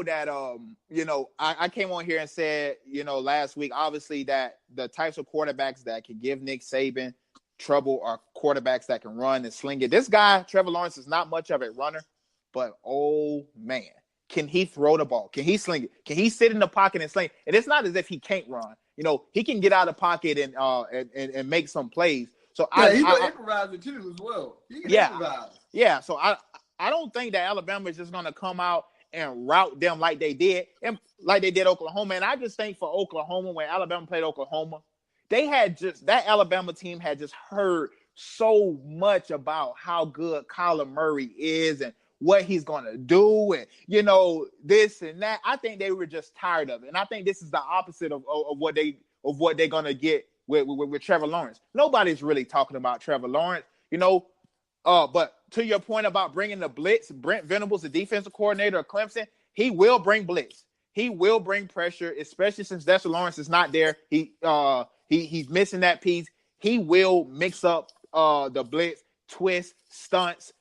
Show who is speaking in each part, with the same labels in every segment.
Speaker 1: know that I came on here and said, last week, obviously, that the types of quarterbacks that can give Nick Saban trouble are quarterbacks that can run and sling it. This guy, Trevor Lawrence, is not much of a runner, but oh man, can he throw the ball? Can he sling it? Can he sit in the pocket and sling? And it's not as if he can't run. He can get out of the pocket and make some plays. So
Speaker 2: he's an improviser too as well. He can improvise.
Speaker 1: Yeah. So I don't think that Alabama is just going to come out and rout them like they did Oklahoma. And I just think for Oklahoma, when Alabama played Oklahoma, that Alabama team had just heard so much about how good Kyler Murray is and what he's going to do and, this and that. I think they were just tired of it. And I think this is the opposite of what they're going to get with Trevor Lawrence. Nobody's really talking about Trevor Lawrence, but to your point about bringing the blitz, Brent Venables, the defensive coordinator of Clemson, he will bring blitz. He will bring pressure, especially since Dexter Lawrence is not there. He's missing that piece. He will mix up the blitz, twist, stunts.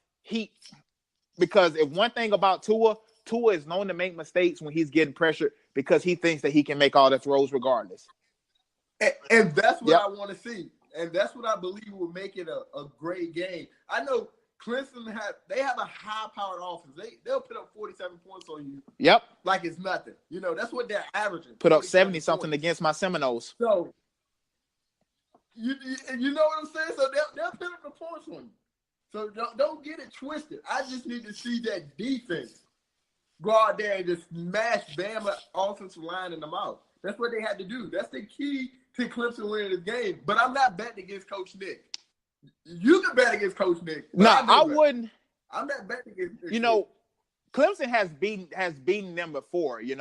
Speaker 1: Because if one thing about Tua is known to make mistakes when he's getting pressured because he thinks that he can make all the throws regardless.
Speaker 2: And that's what I want to see. And that's what I believe will make it a great game. I know Clemson have a high-powered offense. They'll put up 47 points on you.
Speaker 1: Yep.
Speaker 2: Like it's nothing. That's what they're averaging.
Speaker 1: Put up 70-something against my Seminoles.
Speaker 2: So, you know what I'm saying? So they'll put up the points on you. So don't get it twisted. I just need to see that defense go out there and just smash Bama offensive line in the mouth. That's what they had to do. That's the key to Clemson winning this game. But I'm not betting against Coach Nick. You can bet against Coach Nick.
Speaker 1: No, I wouldn't.
Speaker 2: I'm not betting against Coach
Speaker 1: Nick. Clemson has beaten them before. In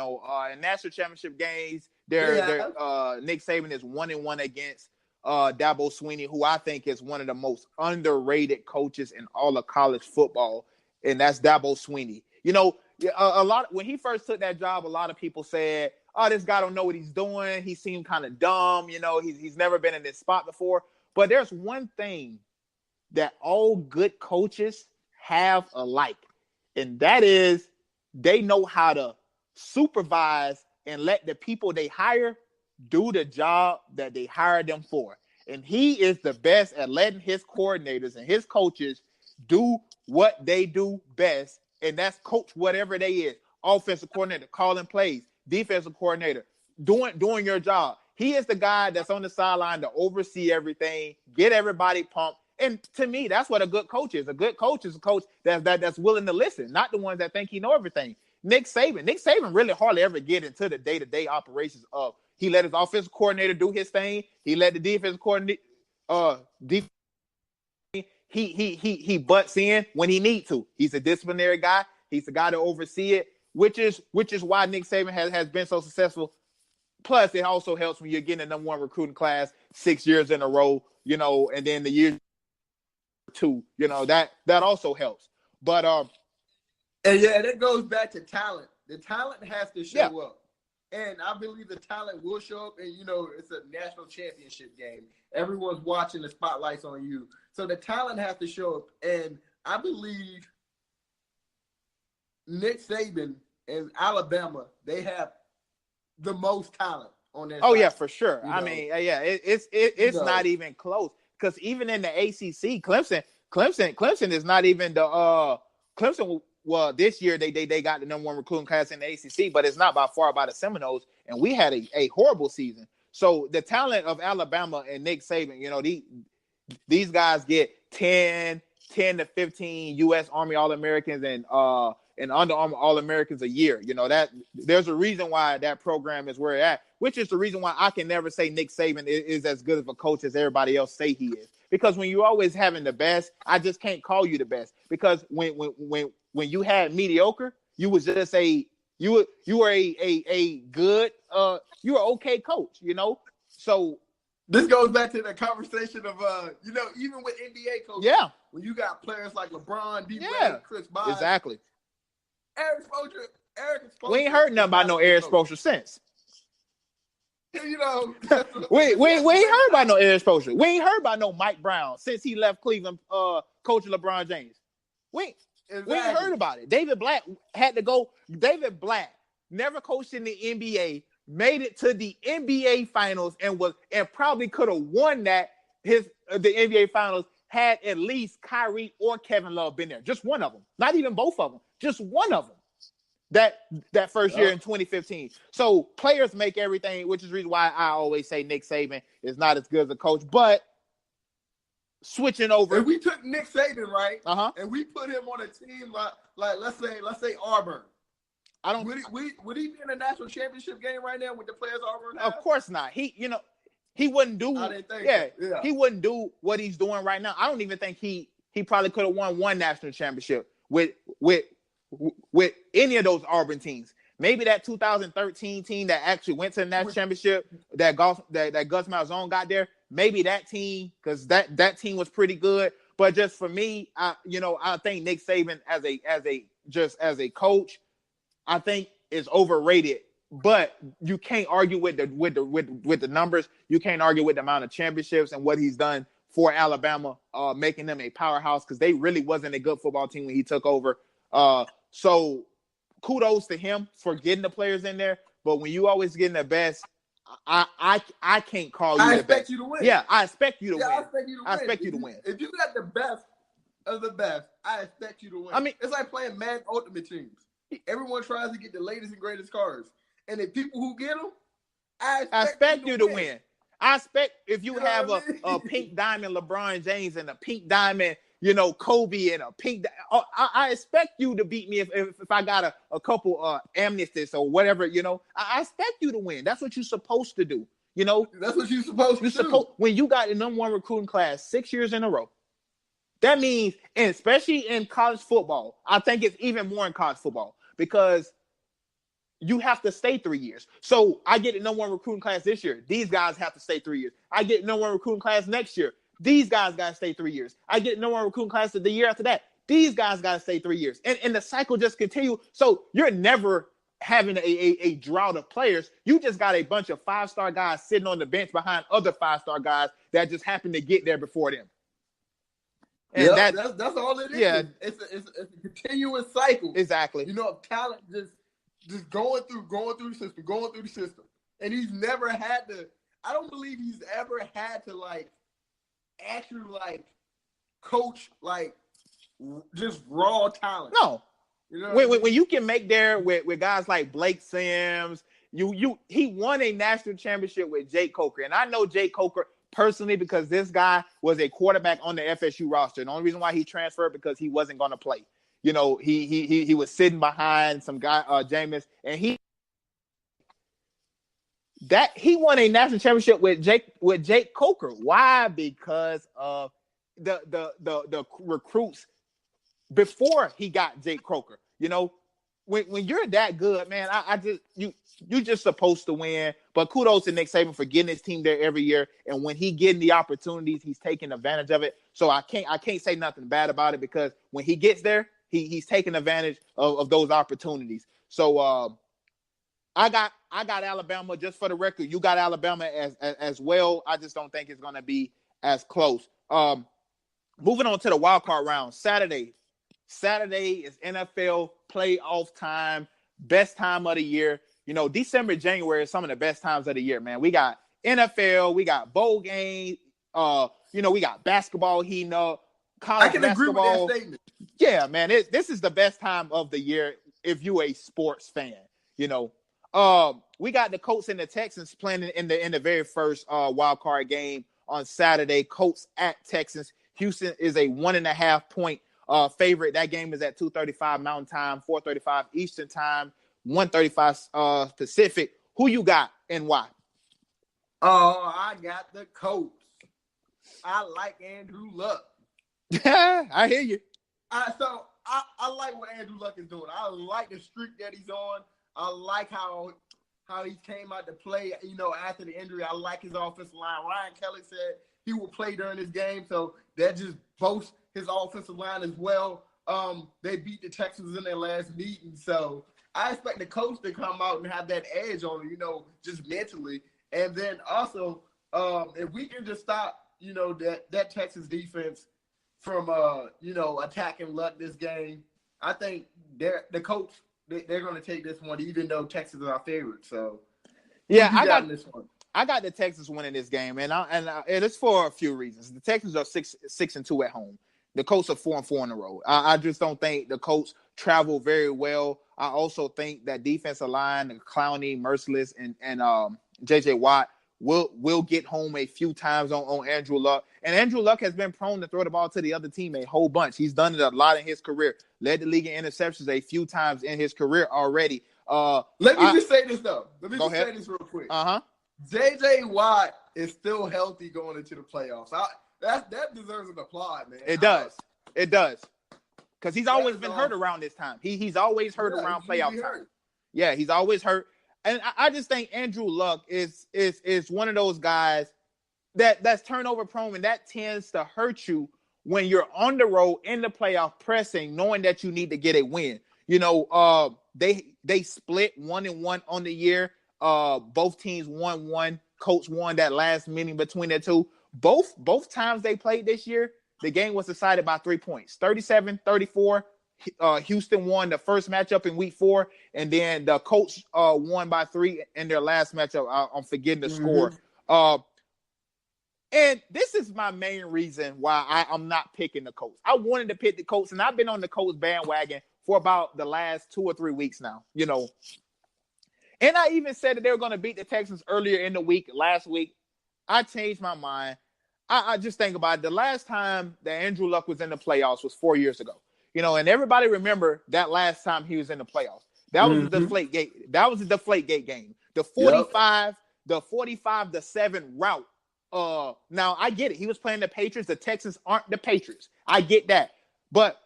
Speaker 1: national championship games, Nick Saban is 1-1 against Dabo Swinney, who I think is one of the most underrated coaches in all of college football, and that's Dabo Swinney. A lot when he first took that job, a lot of people said, "Oh, this guy don't know what he's doing. He seemed kind of dumb. He's never been in this spot before." But there's one thing that all good coaches have alike, and that is they know how to supervise and let the people they hire do the job that they hired them for. And he is the best at letting his coordinators and his coaches do what they do best, and that's coach whatever they is. Offensive coordinator, calling plays, defensive coordinator, doing your job. He is the guy that's on the sideline to oversee everything, get everybody pumped. And to me, that's what a good coach is. A good coach is a coach that's willing to listen, not the ones that think he know everything. Nick Saban really hardly ever get into the day-to-day operations of. He let his offensive coordinator do his thing. He let the defensive coordinator he butts in when he needs to. He's a disciplinary guy. He's the guy to oversee it, which is why Nick Saban has been so successful. Plus, it also helps when you're getting the #1 recruiting class 6 years in a row, and then the year 2, that also helps. But
Speaker 2: and that goes back to talent. The talent has to show up. And I believe the talent will show up. And, it's a national championship game. Everyone's watching, the spotlight's on you. So the talent has to show up. And I believe Nick Saban and Alabama, they have the most talent on their side.
Speaker 1: Oh, yeah, for sure. It's not even close. Because even in the ACC, Clemson is not even the Clemson. Well, this year they got the #1 recruiting class in the ACC, but it's not by far by the Seminoles, and we had a horrible season. So the talent of Alabama and Nick Saban, these guys get 10 to 15 U.S. Army All-Americans and Under Armour All-Americans a year. That there's a reason why that program is where it's at, which is the reason why I can never say Nick Saban is as good of a coach as everybody else say he is. Because when you're always having the best, I just can't call you the best. Because when you had mediocre, you was just you were a good you were okay coach, So
Speaker 2: this goes back to the conversation of even with NBA coaches.
Speaker 1: Yeah.
Speaker 2: When you got players like LeBron, D-Wade, Chris Bosh.
Speaker 1: Exactly.
Speaker 2: Eric Spoelstra.
Speaker 1: We ain't heard nothing about no Eric Spoelstra since.
Speaker 2: We ain't
Speaker 1: heard about no Eric Spoelstra. We ain't heard about no Mike Brown since he left Cleveland coaching LeBron James. We ain't heard about it. David Black had to go. David Black never coached in the NBA, made it to the NBA Finals, and probably could have won the NBA Finals had at least Kyrie or Kevin Love been there. Just one of them. Not even both of them. Just one of them. That first year in 2015. So players make everything, which is the reason why I always say Nick Saban is not as good as a coach. But switching over,
Speaker 2: if we took Nick Saban, right,
Speaker 1: and
Speaker 2: we put him on a team like let's say Auburn, would he be in a national championship game right now with the players Auburn has?
Speaker 1: Of course not. He wouldn't do. He wouldn't do what he's doing right now. I don't even think he probably could have won one national championship with any of those Auburn teams. Maybe that 2013 team that actually went to the national championship that Gus Malzahn got there. Maybe that team, because that team was pretty good. But just for me, I think Nick Saban as a coach, I think is overrated. But you can't argue with the numbers. You can't argue with the amount of championships and what he's done for Alabama, making them a powerhouse, because they really wasn't a good football team when he took over. So kudos to him for getting the players in there. But when you always getting the best, I can't call you the best.
Speaker 2: I expect you to win.
Speaker 1: Yeah, I expect you to win.
Speaker 2: I expect you to win. If you got the best of the best, I expect you to win.
Speaker 1: I mean,
Speaker 2: it's like playing Madden Ultimate Teams. Everyone tries to get the latest and greatest cards. And the people who get them, I expect you to win.
Speaker 1: I expect if you have a pink diamond LeBron James and a pink diamond, Kobe and a pink. I expect you to beat me if I got a couple amnesties or whatever. I expect you to win. That's what you're supposed to do.
Speaker 2: That's what you're supposed to do.
Speaker 1: When you got the #1 recruiting class 6 years in a row, that means, and especially in college football, I think it's even more in college football, because you have to stay 3 years. So I get the #1 recruiting class this year. These guys have to stay 3 years. I get #1 recruiting class next year. These guys got to stay 3 years. I get #1 recruiting class the year after that. These guys got to stay 3 years. And the cycle just continues. So you're never having a drought of players. You just got a bunch of 5-star guys sitting on the bench behind other 5-star guys that just happen to get there before them. And
Speaker 2: that's all it is.
Speaker 1: Yeah.
Speaker 2: It's a continuous cycle.
Speaker 1: Exactly.
Speaker 2: Of talent just going through the system. And he's never had to, I don't believe he's ever had to actually coach just raw talent.
Speaker 1: No. When you can make there with guys like Blake Sims, he won a national championship with Jake Coker. And I know Jake Coker personally because this guy was a quarterback on the FSU roster. The only reason why he transferred because he wasn't going to play. He was sitting behind some guy, Jameis, and he won a national championship with Jake Coker. Why? Because of the recruits before he got Jake Coker. When you're that good, man, you're just supposed to win. But kudos to Nick Saban for getting his team there every year. And when he getting the opportunities, he's taking advantage of it. So I can't say nothing bad about it, because when he gets there, he's taking advantage of those opportunities. So I got Alabama. Just for the record, you got Alabama as well. I just don't think it's going to be as close. Moving on to the wild card round, Saturday is NFL playoff time, best time of the year. December, January is some of the best times of the year, man. We got NFL, we got bowl games, we got basketball heating up, college basketball.
Speaker 2: I can agree with that statement.
Speaker 1: Yeah, man, this is the best time of the year if you a sports fan. We got the Colts and the Texans playing in the very first wild card game on Saturday. Colts at Texans. Houston is a 1.5 point favorite. That game is at 2:35 Mountain Time, 4:35 Eastern Time, 1:35 Pacific. Who you got and why?
Speaker 2: Oh, I got the Colts. I like Andrew Luck.
Speaker 1: I hear you.
Speaker 2: So I like what Andrew Luck is doing. I like the streak that he's on. I like how he came out to play, after the injury. I like his offensive line. Ryan Kelly said he will play during this game, so that just boasts his offensive line as well. They beat the Texans in their last meeting, so I expect the coach to come out and have that edge on him, just mentally. And then also, if we can just stop, that Texas defense from, attacking Luck this game, I think the coach they're going to take this one, even though Texas is our favorite. So,
Speaker 1: yeah,
Speaker 2: I got this one.
Speaker 1: I got the Texans winning this game, and it's for a few reasons. The Texans are 6-2 at home. The Colts are 4-4 on the road. I just don't think the Colts travel very well. I also think that defensive line, Clowney, Merciless, and J.J. Watt will get home a few times on Andrew Luck. And Andrew Luck has been prone to throw the ball to the other team a whole bunch. He's done it a lot in his career. Led the league in interceptions a few times in his career already.
Speaker 2: Let me just say this, though. Let me
Speaker 1: say
Speaker 2: this real quick.
Speaker 1: Uh-huh.
Speaker 2: J.J. Watt is still healthy going into the playoffs. That deserves an applaud, man.
Speaker 1: It does. It does. Because he's always been hurt around this time. He's always hurt around playoff time. Yeah, he's always hurt. And I just think Andrew Luck is one of those guys that's turnover prone, and that tends to hurt you when you're on the road in the playoff pressing, knowing that you need to get a win. You know, they split 1-1 on the year. Both teams won 1. Colts won that last meeting between the two. Both times they played this year, the game was decided by 3 points. 37-34. Houston won the first matchup in week 4, and then the Colts won by 3 in their last matchup. I'm forgetting the score. And this is my main reason why I'm not picking the Colts. I wanted to pick the Colts, and I've been on the Colts bandwagon for about the last 2 or 3 weeks now, you know. And I even said that they were going to beat the Texans earlier in the week, last week. I changed my mind. I just think about it. The last time that Andrew Luck was in the playoffs was 4 years ago. You know, and everybody remember that last time he was in the playoffs. That was the Deflategate. That was the Deflategate game. The 45-7 route. Now I get it. He was playing the Patriots. The Texans aren't the Patriots. I get that. But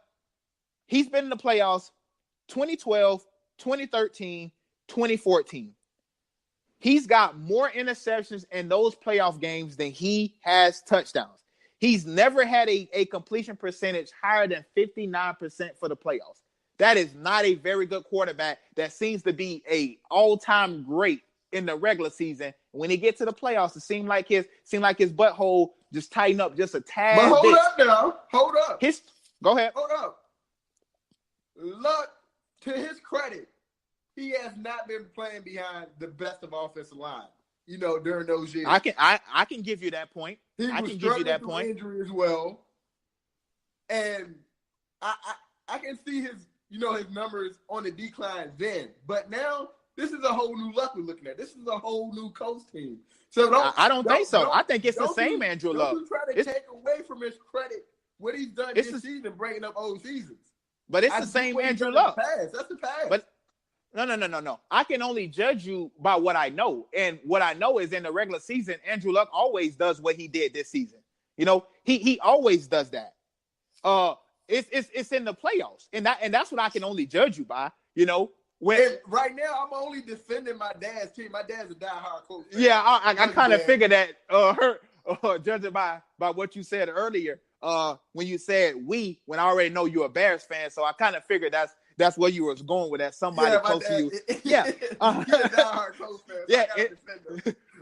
Speaker 1: he's been in the playoffs 2012, 2013, 2014. He's got more interceptions in those playoff games than he has touchdowns. He's never had a completion percentage higher than 59% for the playoffs. That is not a very good quarterback that seems to be a all-time great in the regular season. When he gets to the playoffs, it seemed like his butthole just tightened up just a tad.
Speaker 2: But hold up now. Hold up.
Speaker 1: Go ahead.
Speaker 2: Hold up. Luck, to his credit, he has not been playing behind the best of offensive line, you know, during those years.
Speaker 1: I can give you that point. I can give you that point.
Speaker 2: Injury as well. And I can see his numbers on the decline then. But now this is a whole new Luck we're looking at. This is a whole new coach team. So
Speaker 1: I don't think so. I think it's the same Andrew Luck.
Speaker 2: Don't try to take away from his credit what he's done this season, breaking up old seasons.
Speaker 1: But it's the same Andrew Luck.
Speaker 2: That's the past.
Speaker 1: But no. I can only judge you by what I know. And what I know is in the regular season, Andrew Luck always does what he did this season. You know, he always does that. It's in the playoffs. And that's what I can only judge you by, you know.
Speaker 2: Right now, I'm only defending my dad's team. My dad's a diehard coach.
Speaker 1: Yeah, I kind of figured that judging by what you said earlier, when you said when I already know you're a Bears fan, so I kind of figured that's where you was going with that. Somebody close to you. Yeah.
Speaker 2: He's a diehard coach fan. So
Speaker 1: yeah.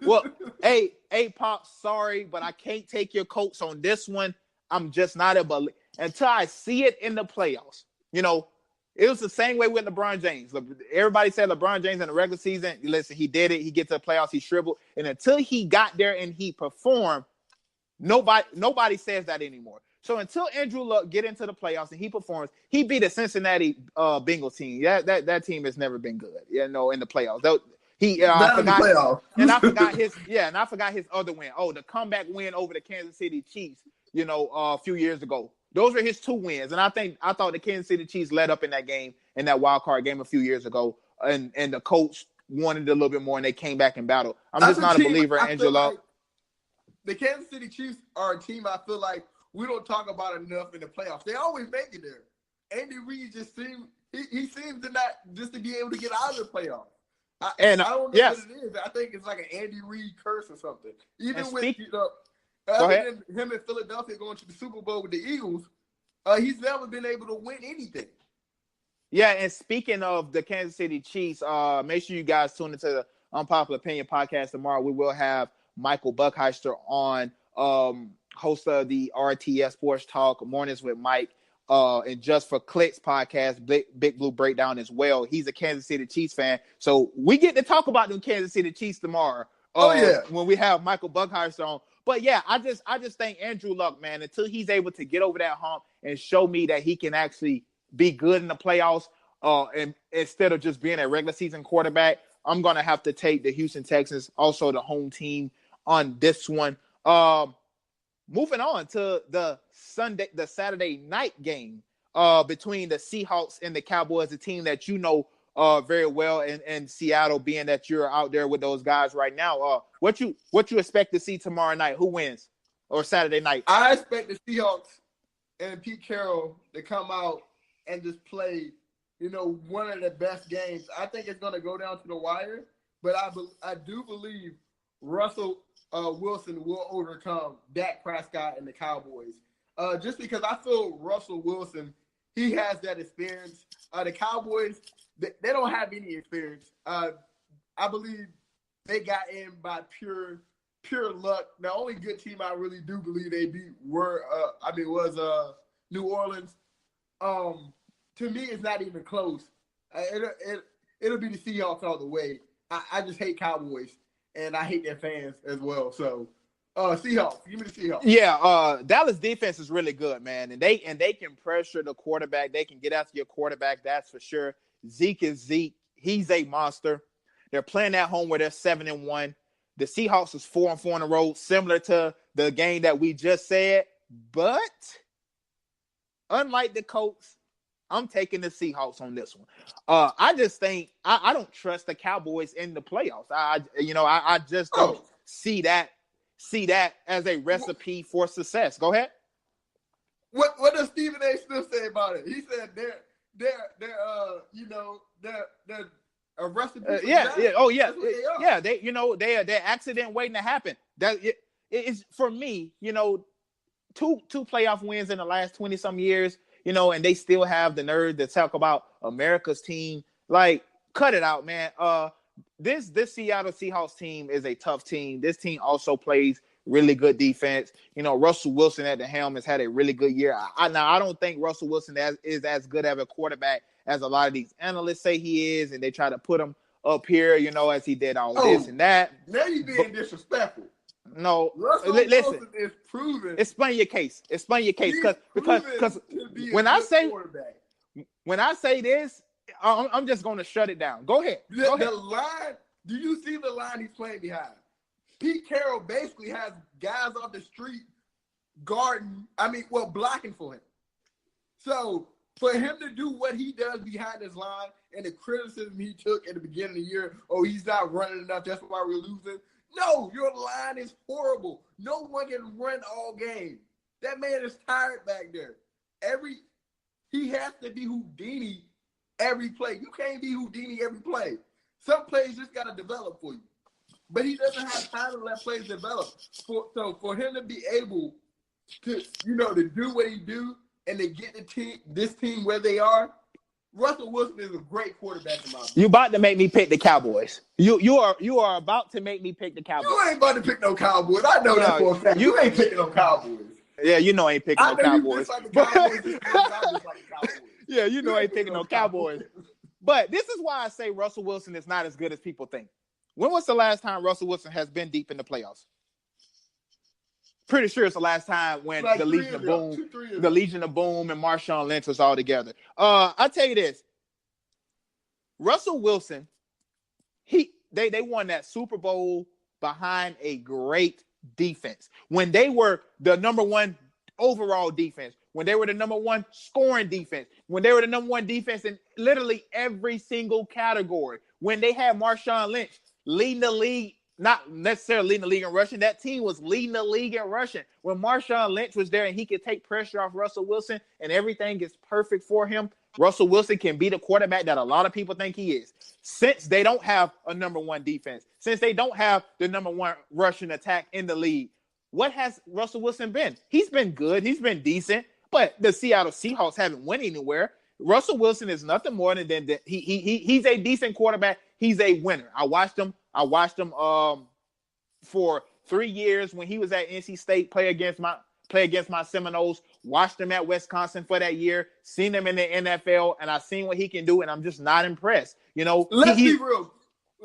Speaker 1: Well, hey, Pop, sorry, but I can't take your Colts on this one. I'm just not a believer until I see it in the playoffs. You know, it was the same way with LeBron James. Everybody said LeBron James in the regular season, listen, he did it. He gets to the playoffs, he shriveled. And until he got there and he performed, nobody says that anymore. So until Andrew Luck get into the playoffs and he performs, he beat a Cincinnati Bengals team. That team has never been good, you know, in the playoffs. I forgot his other win. Oh, the comeback win over the Kansas City Chiefs, you know, a few years ago. Those were his 2 wins. And I thought the Kansas City Chiefs led up in that game, in that wild card game a few years ago. And the Colts wanted a little bit more and they came back in battle. I'm just not a believer in Andrew Luck.
Speaker 2: The Kansas City Chiefs are a team I feel like we don't talk about enough in the playoffs. They always make it there. Andy Reid just seems to not just to be able to get out of the playoffs. I don't know what it is. I think it's like an Andy Reid curse or something. Other than him in Philadelphia going to the Super Bowl with the Eagles, he's never been able to win anything.
Speaker 1: Yeah, and speaking of the Kansas City Chiefs, make sure you guys tune into the Unpopular Opinion podcast tomorrow. We will have Michael Buckheister on, host of the RTS Sports Talk Mornings with Mike. and Just for Clicks podcast, Big Blue Breakdown as well. He's a Kansas City Chiefs fan. So we get to talk about them Kansas City Chiefs tomorrow. When we have Michael Buckheiser on. But yeah, I just think Andrew Luck, man, until he's able to get over that hump and show me that he can actually be good in the playoffs, and instead of just being a regular season quarterback, I'm gonna have to take the Houston Texans, also the home team, on this one. Moving on to the Saturday night game between the Seahawks and the Cowboys, a team that you know very well in Seattle, being that you're out there with those guys right now. What you expect to see tomorrow night? Who wins? Or Saturday night?
Speaker 2: I expect the Seahawks and Pete Carroll to come out and just play, one of the best games. I think it's going to go down to the wire, but I do believe Russell Wilson will overcome Dak Prescott and the Cowboys. Just because I feel Russell Wilson, he has that experience. The Cowboys, they don't have any experience. I believe they got in by pure luck. The only good team I really do believe they beat was New Orleans. To me, it's not even close. It'll be the Seahawks all the way. I just hate Cowboys, and I hate their fans as well. So, Seahawks. Give me the Seahawks.
Speaker 1: Yeah, Dallas defense is really good, man, and they can pressure the quarterback. They can get after your quarterback. That's for sure. Zeke is Zeke. He's a monster. They're playing at home where they're 7-1. The Seahawks is 4-4 on the road, similar to the game that we just said. But unlike the Colts, I'm taking the Seahawks on this one. I just think I don't trust the Cowboys in the playoffs. I just don't see that as a recipe for success. Go ahead.
Speaker 2: What does Stephen A. Smith say about it? He said they're a recipe. They're
Speaker 1: accident waiting to happen. That it's for me. Two playoff wins in the last 20 some years. And they still have the nerve to talk about America's team. Like, cut it out, man. This Seattle Seahawks team is a tough team. This team also plays really good defense. Russell Wilson at the helm has had a really good year. I don't think Russell Wilson is as good of a quarterback as a lot of these analysts say he is, and they try to put him up here, as he did all this and that.
Speaker 2: Now you're being disrespectful.
Speaker 1: No,
Speaker 2: listen. Is proven.
Speaker 1: Explain your case. Because when I say this, I'm just going to shut it down. Go ahead.
Speaker 2: The line. Do you see the line he's playing behind? Pete Carroll basically has guys off the street blocking for him. So for him to do what he does behind his line and the criticism he took at the beginning of the year, he's not running enough, that's why we're losing. No, your line is horrible. No one can run all game. That man is tired back there. He has to be Houdini every play. You can't be Houdini every play. Some plays just got to develop for you. But he doesn't have time to let plays develop. So for him to be able to, to do what he do and to get this team where they are, Russell Wilson is a great quarterback in my opinion.
Speaker 1: You about to make me pick the Cowboys. You are about to make me pick the Cowboys.
Speaker 2: You ain't about to pick no Cowboys. I know that for a fact. You ain't picking no Cowboys.
Speaker 1: Yeah, I ain't picking no Cowboys. Yeah, I ain't picking no Cowboys. But this is why I say Russell Wilson is not as good as people think. When was the last time Russell Wilson has been deep in the playoffs? Pretty sure it's the last time when the Legion of Boom and Marshawn Lynch was all together. I'll tell you this. Russell Wilson, they won that Super Bowl behind a great defense. When they were the number one overall defense, when they were the number one scoring defense, when they were the number one defense in literally every single category, when they had Marshawn Lynch leading the league, not necessarily leading the league in rushing. That team was leading the league in rushing. When Marshawn Lynch was there and he could take pressure off Russell Wilson and everything is perfect for him, Russell Wilson can be the quarterback that a lot of people think he is. Since they don't have a number one defense, since they don't have the number one rushing attack in the league, what has Russell Wilson been? He's been good. He's been decent, but the Seattle Seahawks haven't went anywhere. Russell Wilson is nothing more than he's a decent quarterback. He's a winner. I watched him for 3 years when he was at NC State play against my Seminoles. watched him at Wisconsin for that year, seen him in the NFL, and I've seen what he can do, and I'm just not impressed. You know,
Speaker 2: let's be real.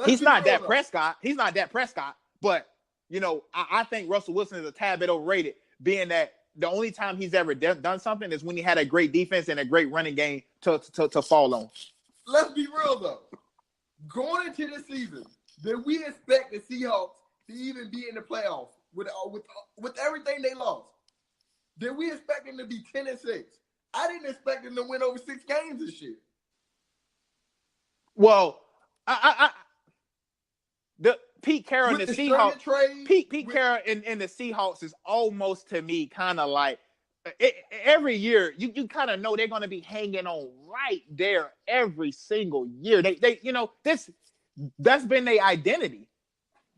Speaker 1: He's not Dak Prescott. He's not Dak Prescott, but you know, I think Russell Wilson is a tad bit overrated, being that the only time he's ever done something is when he had a great defense and a great running game to fall on.
Speaker 2: Let's be real though. Going into this season, did we expect the Seahawks to even be in the playoffs with everything they lost? Did we expect them to be 10-6? I didn't expect them to win over 6 games this year.
Speaker 1: Well, the Pete Carroll and the Seahawks. Pete Carroll and the Seahawks is almost, to me, kind of like every year you kind of know they're going to be hanging on right there every single year. They you know, that's been their identity.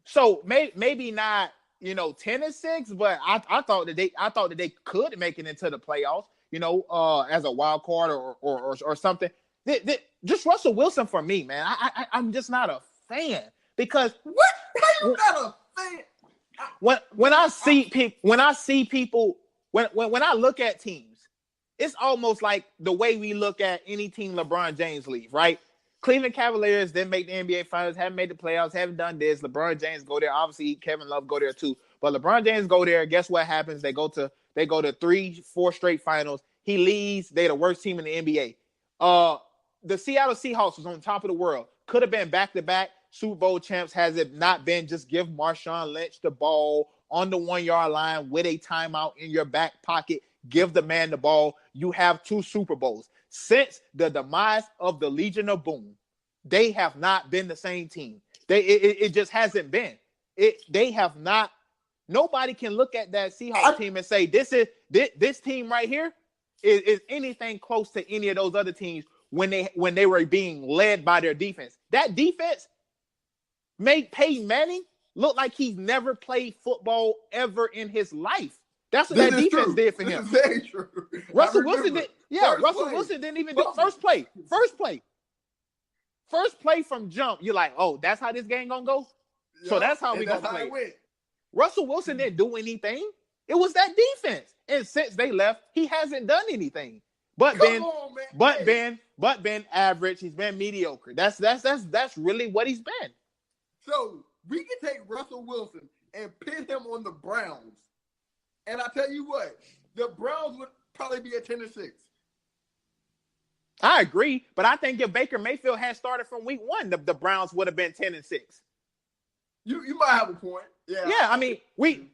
Speaker 1: So maybe not, you know, 10-6, but I thought that they could make it into the playoffs, you know, as a wild card or something. Just Russell Wilson for me, man. I'm just not a fan. Because
Speaker 2: what? How you not a fan?
Speaker 1: When I see people, when I look at teams, it's almost like the way we look at any team LeBron James leave, right? Cleveland Cavaliers didn't make the NBA Finals, haven't made the playoffs, haven't done this. LeBron James go there. Obviously, Kevin Love go there too. But LeBron James go there. Guess what happens? They go to 3-4 straight finals. He leaves. They're the worst team in the NBA. The Seattle Seahawks was on top of the world. Could have been back-to-back Super Bowl champs. Has it not been, just give Marshawn Lynch the ball on the 1-yard line with a timeout in your back pocket. Give the man the ball. You have 2 Super Bowls. Since the demise of the Legion of Boom, they have not been the same team. It just hasn't been. They have not. Nobody can look at that Seahawks team and say this team right here is anything close to any of those other teams when they were being led by their defense. That defense made Peyton Manning look like he's never played football ever in his life. That's what that defense did for him.
Speaker 2: This is very true.
Speaker 1: Russell Wilson did. Yeah, Russell Wilson didn't even do first play. First play from jump. You're like, oh, that's how this game gonna go. Yep. So that's how we gonna play. Russell Wilson didn't do anything. It was that defense, and since they left, he hasn't done anything. But been average. He's been mediocre. That's really what he's been.
Speaker 2: So we can take Russell Wilson and pin him on the Browns. And I tell you what, the Browns would probably be at 10-6.
Speaker 1: I agree, but I think if Baker Mayfield had started from week 1, the Browns would have been 10-6.
Speaker 2: You might have a point. Yeah.
Speaker 1: Yeah, I mean, we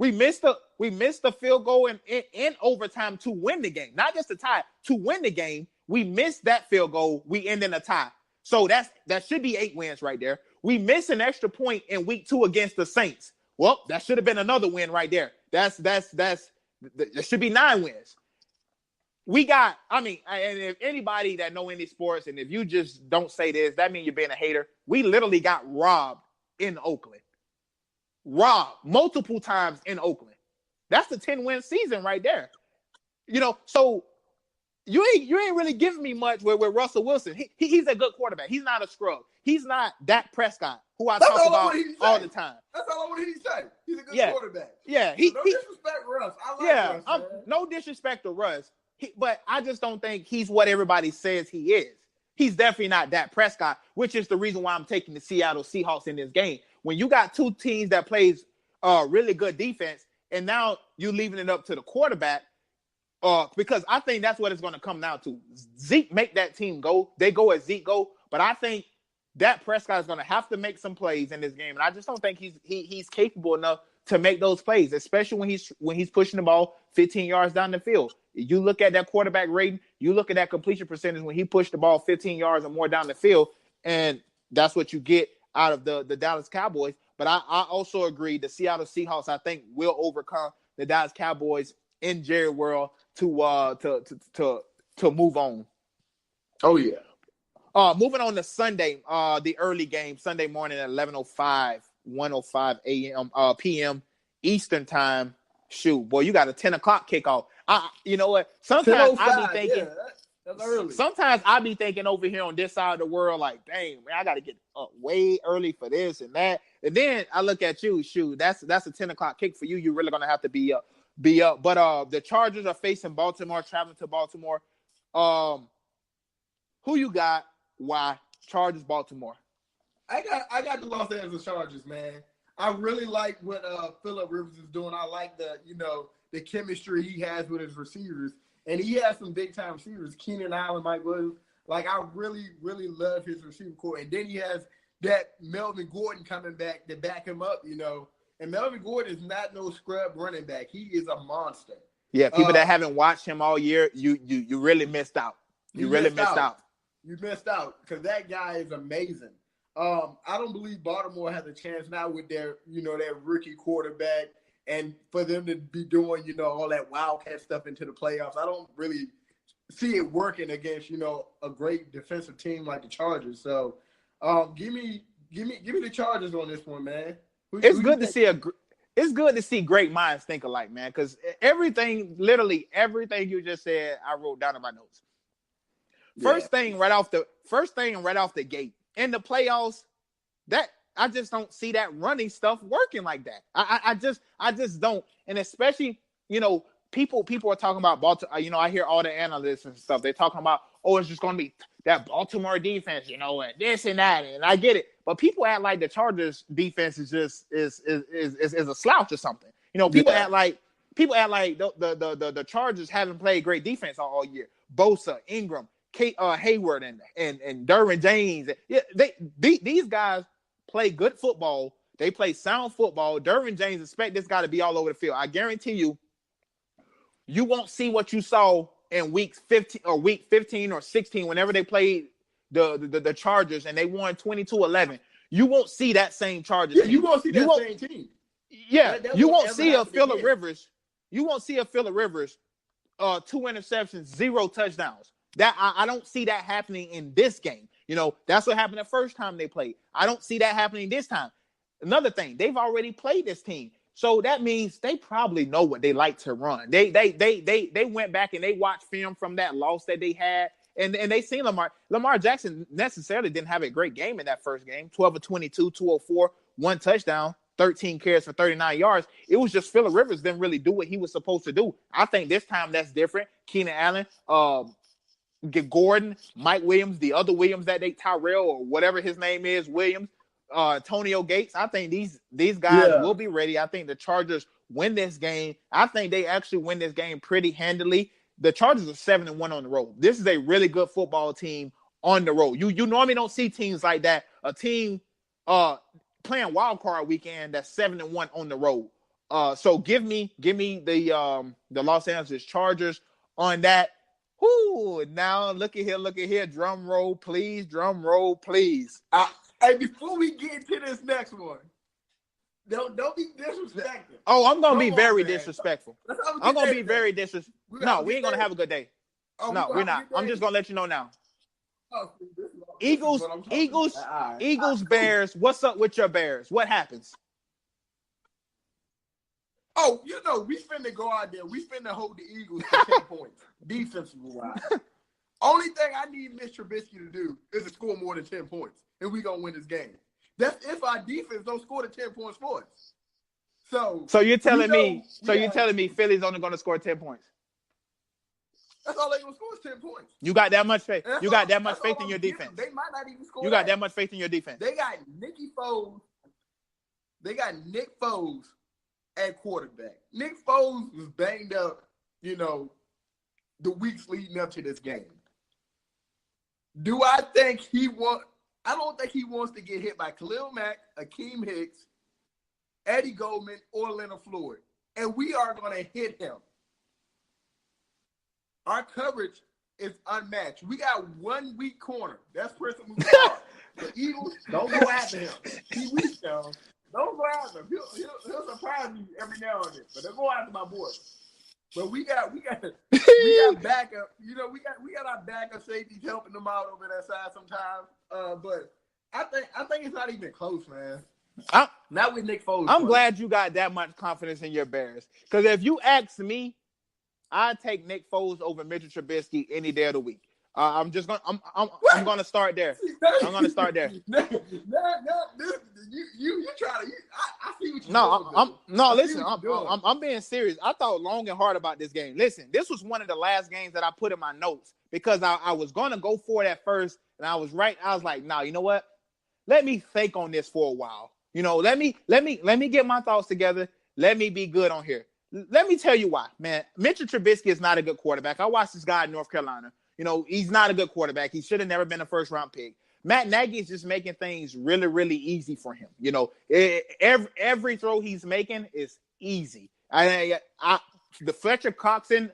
Speaker 1: missed the field goal in overtime to win the game, not just a tie, to win the game. We missed that field goal. We end in a tie. So that should be 8 wins right there. We missed an extra point in week 2 against the Saints. Well, that should have been another win right there. There should be 9 wins. And if anybody that know any sports, and if you just don't say this, that means you're being a hater. We literally got robbed in Oakland. Robbed multiple times in Oakland. That's the 10-win season right there. You know, so you ain't really giving me much with Russell Wilson. He's a good quarterback. He's not a scrub. He's not Dak Prescott, who I talk about all the time.
Speaker 2: That's all I want to hear you say. He's a good quarterback.
Speaker 1: Yeah.
Speaker 2: No disrespect to Russ. I like Russ.
Speaker 1: No disrespect to Russ. But I just don't think he's what everybody says he is. He's definitely not Dak Prescott, which is the reason why I'm taking the Seattle Seahawks in this game. When you got 2 teams that plays really good defense, and now you're leaving it up to the quarterback, because I think that's what it's going to come down to. Zeke make that team go. They go as Zeke go. But I think Dak Prescott is going to have to make some plays in this game, and I just don't think he's capable enough to make those plays, especially when he's pushing the ball 15 yards down the field. You look at that quarterback rating, you look at that completion percentage when he pushed the ball 15 yards or more down the field, and that's what you get out of the Dallas Cowboys. But I also agree the Seattle Seahawks, I think, will overcome the Dallas Cowboys in Jerry World to move on.
Speaker 2: Oh yeah.
Speaker 1: Moving on to Sunday, the early game, Sunday morning at 1:05 a.m. p.m. Eastern time. Shoot, boy, you got a 10 o'clock kickoff. You know what? Sometimes I be thinking,
Speaker 2: that's early.
Speaker 1: Sometimes I be thinking over here on this side of the world, like, dang, man, I got to get up way early for this and that. And then I look at you, shoot, that's a 10 o'clock kick for you. You're really gonna have to be up be up. But the Chargers are facing Baltimore, traveling to Baltimore. Who you got? Why? Chargers, Baltimore.
Speaker 2: I got the Los Angeles Chargers, man. I really like what Phillip Rivers is doing. I like the chemistry he has with his receivers. And he has some big-time receivers, Keenan Allen, Mike Williams. Like, I really, really love his receiver core. And then he has that Melvin Gordon coming back to back him up, And Melvin Gordon is not no scrub running back. He is a monster.
Speaker 1: Yeah, people that haven't watched him all year, you really missed out. You really missed out.
Speaker 2: You missed out because that guy is amazing. I don't believe Baltimore has a chance now with their, their rookie quarterback, and for them to be doing, all that wildcat stuff into the playoffs. I don't really see it working against, a great defensive team like the Chargers. So, give me the Chargers on this one, man.
Speaker 1: It's good to see great minds think alike, man. Because literally everything you just said, I wrote down in my notes. First thing right off the gate in the playoffs, that I just don't see that running stuff working like that. I just don't, and especially people are talking about Baltimore. I hear all the analysts and stuff. They're talking about, it's just going to be that Baltimore defense, and this and that, and I get it. But people act like the Chargers defense is just is a slouch or something. People act like the Chargers haven't played great defense all year. Bosa, Ingram, Hayward, and Derwin James. Yeah, these guys play good football. They play sound football. Derwin James, expect this guy to be all over the field. I guarantee you won't see what you saw in week 15 or 16 whenever they played the Chargers and they won 22-11. You won't see that same Chargers team.
Speaker 2: You won't see that same team.
Speaker 1: Yeah, you won't see a Phillip Rivers. You won't see a Phillip Rivers 2 interceptions, 0 touchdowns. That I don't see that happening in this game. That's what happened the first time they played. I don't see that happening this time. Another thing, they've already played this team. So that means they probably know what they like to run. They went back and they watched film from that loss that they had, and they seen Lamar. Lamar Jackson necessarily didn't have a great game in that first game. 12 of 22, 204, 1 touchdown, 13 carries for 39 yards. It was just Phillip Rivers didn't really do what he was supposed to do. I think this time that's different. Keenan Allen, Gordon, Mike Williams, the other Williams Tyrell or whatever his name is, Williams, Antonio Gates. I think these guys will be ready. I think the Chargers win this game. I think they actually win this game pretty handily. The Chargers are 7-1 on the road. This is a really good football team on the road. You normally don't see teams like that. A team playing wild card weekend that's 7-1 on the road. So give me the Los Angeles Chargers on that. Whoo, now look at here. Drum roll, please.
Speaker 2: Hey, before we get into this next one, don't be disrespectful.
Speaker 1: Oh, I'm gonna be very disrespectful. I'm gonna be very disrespectful. No, we ain't gonna have a good day. No, we're not. I'm just gonna let you know now. Eagles, Bears. What's up with your Bears? What happens?
Speaker 2: Oh, we finna go out there. We finna hold the Eagles to 10 points, defensively-wise. Only thing I need Mr. Trubisky to do is to score more than 10 points, and we gonna win this game. That's if our defense don't score the 10 points for us. So you're telling me Philly's only gonna score 10 points? That's all they gonna score is 10 points.
Speaker 1: You got that much faith? You got that much faith in your defense?
Speaker 2: They might not even score.
Speaker 1: You got that much faith in your defense?
Speaker 2: They got Nick Foles at quarterback. Nick Foles was banged up, the weeks leading up to this game. Do I think I don't think he wants to get hit by Khalil Mack, Akeem Hicks, Eddie Goldman, or Leonard Floyd. And we are going to hit him. Our coverage is unmatched. We got 1 weak corner. That's Preston Musa. The Eagles, don't go after him. He weak, though. Don't go after him. He'll surprise me every now and then. But don't go after my boy. But we got backup. We got our backup safeties helping them out over that side sometimes. But I think it's not even close, man. Not with Nick Foles.
Speaker 1: I'm glad you got that much confidence in your Bears. Because if you ask me, I'd take Nick Foles over Mitchell Trubisky any day of the week. I'm gonna start there. I'm gonna start there.
Speaker 2: No, you try to. I see what you're
Speaker 1: I'm being serious. I thought long and hard about this game. Listen, this was one of the last games that I put in my notes because I was gonna go for it at first, and I was right. I was like, nah, you know what? Let me think on this for a while. Let me get my thoughts together. Let me be good on here. Let me tell you why, man. Mitchell Trubisky is not a good quarterback. I watched this guy in North Carolina. He's not a good quarterback. He should have never been a first-round pick. Matt Nagy is just making things really, really easy for him. Every throw he's making is easy. The Fletcher Cox and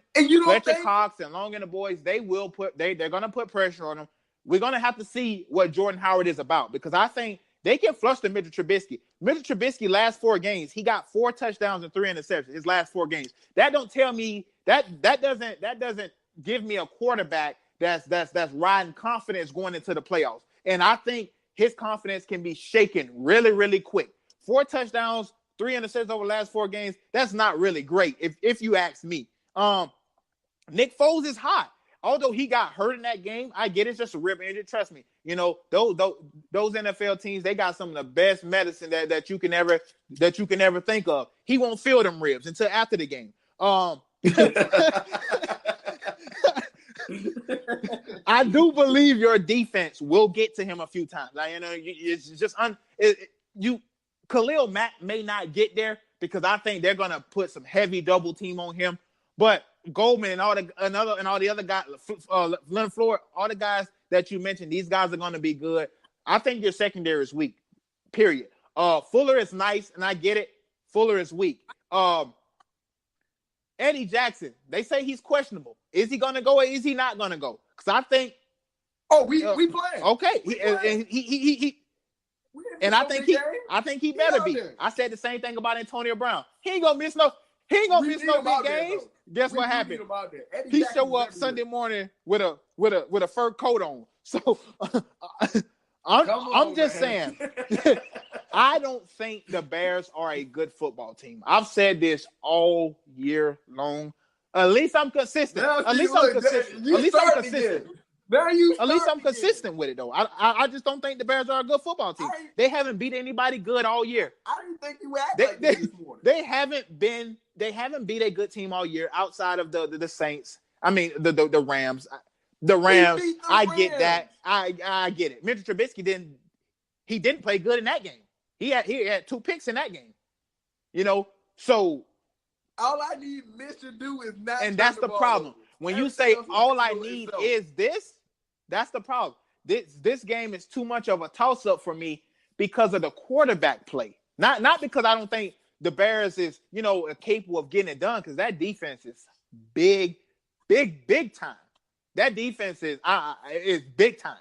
Speaker 1: Long and the boys, they're gonna put pressure on him. We're gonna have to see what Jordan Howard is about because I think they can fluster Mitchell Trubisky. Mitchell Trubisky last 4 games, he got 4 touchdowns and 3 interceptions. His last 4 games. That don't tell me that doesn't give me a quarterback that's riding confidence going into the playoffs. And I think his confidence can be shaken really, really quick. 4 touchdowns, 3 interceptions over the last 4 games. That's not really great, if you ask me. Nick Foles is hot. Although he got hurt in that game, I get it's just a rib injury. Trust me, those NFL teams, they got some of the best medicine that you can ever think of. He won't feel them ribs until after the game. I do believe your defense will get to him a few times. It's just Khalil Mack may not get there because I think they're gonna put some heavy double team on him. But Goldman and all the other guys, Leonard Floyd, all the guys that you mentioned, these guys are gonna be good. I think your secondary is weak. Period. Fuller is nice, and I get it. Fuller is weak. Eddie Jackson, they say he's questionable. Is he gonna go or is he not gonna go? Because I think.
Speaker 2: Oh, we playing.
Speaker 1: Okay, I think he better be. I said the same thing about Antonio Brown. He ain't gonna miss no big games. Guess what happened? He show up Sunday morning with a fur coat on. So I'm just saying. I don't think the Bears are a good football team. I've said this all year long. At least I'm consistent. At least I'm consistent with it, though. I just don't think the Bears are a good football team. They haven't beat anybody good all year.
Speaker 2: I didn't think you acted like this morning.
Speaker 1: They haven't beat a good team all year outside of the Saints. I mean the Rams. The Rams. I get that. I get it. Mitchell Trubisky didn't play good in that game. He had 2 picks in that game. So
Speaker 2: all I need Mitch to do is not.
Speaker 1: And that's the problem. When you say all I need is this, that's the problem. This game is too much of a toss-up for me because of the quarterback play. Not because I don't think the Bears is, capable of getting it done, because that defense is big time. That defense is big time.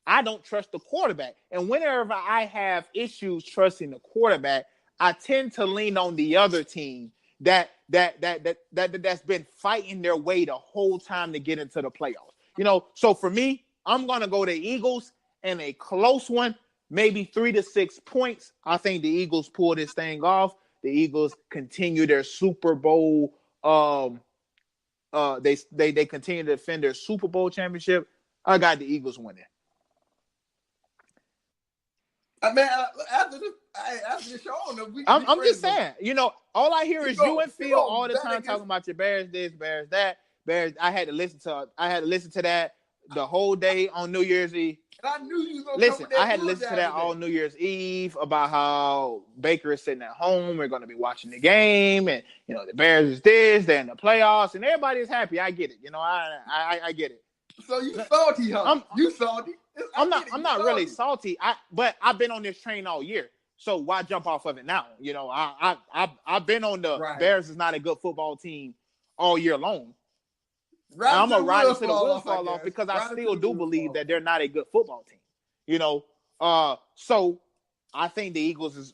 Speaker 1: I don't trust the quarterback. And whenever I have issues trusting the quarterback, I tend to lean on the other team that's been fighting their way the whole time to get into the playoffs. So for me, I'm going to go to Eagles in a close one, maybe 3 to 6 points. I think the Eagles pull this thing off. The Eagles continue their Super Bowl. They continue to defend their Super Bowl championship. I got the Eagles winning.
Speaker 2: I mean, after the show,
Speaker 1: I'm just saying. All I hear is you and Phil all the time talking about your Bears this, Bears that, Bears. I had to listen to that the whole day on New Year's Eve.
Speaker 2: And I knew you was
Speaker 1: listen. I had to listen to that all New Year's Eve about how Baker is sitting at home. We're going to be watching the game, and the Bears is this, they're in the playoffs, and everybody is happy. I get it. I get it.
Speaker 2: So you salty, huh? You salty?
Speaker 1: I'm not really salty. But I've been on this train all year. So why jump off of it now? I've been on the Bears is not a good football team all year long. I'm gonna ride until the wheels fall off because I still do believe that they're not a good football team. So I think the Eagles is.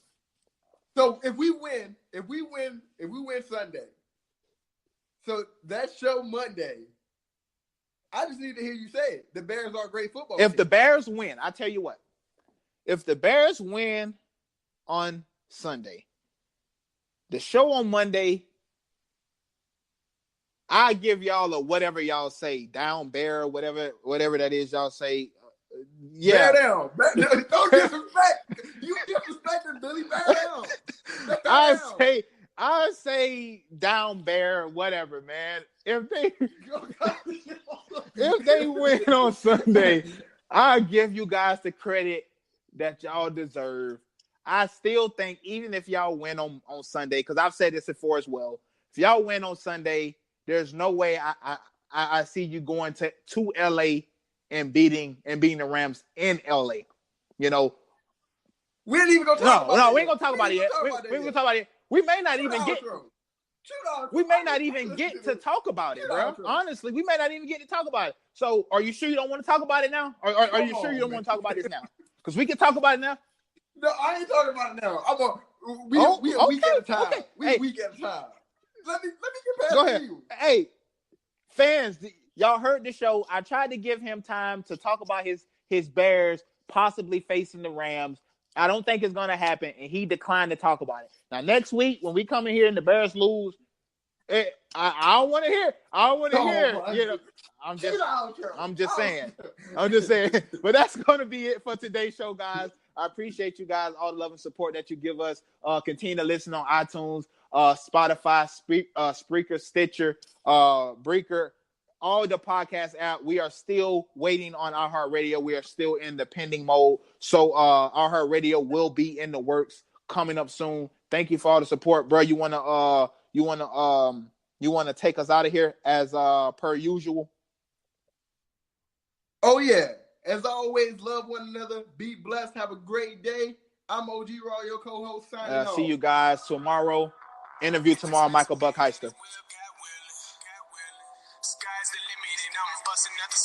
Speaker 2: So if we win Sunday, so that show Monday. I just need to hear you say it. The Bears are a great football team.
Speaker 1: If the Bears win, I tell you what. If the Bears win on Sunday, the show on Monday, I give y'all a whatever y'all say, down bear, whatever that is y'all say.
Speaker 2: Yeah. Bear down. Don't disrespect. You disrespecting Billy. Bear down.
Speaker 1: I say down bear, whatever, man. If they win on Sunday, I'll give you guys the credit that y'all deserve. I still think even if y'all win on Sunday, because I've said this before as well, if y'all win on Sunday, there's no way I see you going to LA and beating the Rams in LA. You know,
Speaker 2: we ain't even gonna talk about it.
Speaker 1: No, we ain't gonna talk about it yet. We ain't gonna talk about it. We may not even get. We may not even get to talk about it, bro. Honestly, we may not even get to talk about it. So, are you sure you don't want to talk about it now? Or are you sure you don't want to talk about this now? Because we can talk about it now.
Speaker 2: No, I ain't talking about it now. We a week at a time.
Speaker 1: Okay.
Speaker 2: Week at a time. Let me get past
Speaker 1: Go ahead.
Speaker 2: you.
Speaker 1: Hey, fans, y'all heard the show. I tried to give him time to talk about his Bears possibly facing the Rams. I don't think it's going to happen, and he declined to talk about it. Now, next week, when we come in here and the Bears lose, I don't want to hear. I don't want to hear. You know, I'm just saying. But that's going to be it for today's show, guys. I appreciate you guys, all the love and support that you give us. Continue to listen on iTunes, Spotify, Spreaker, Stitcher, Breaker, all the podcast app. We are still waiting on iHeartRadio. We are still in the pending mode. So iHeartRadio will be in the works coming up soon. Thank you for all the support, bro. You wanna take us out of here as per usual?
Speaker 2: Oh yeah. As always, love one another. Be blessed. Have a great day. I'm OgxRAW, your co-host, signing off.
Speaker 1: See you guys tomorrow. Interview tomorrow, Michael Buckheister. Sky's the limit, and I'm busting at the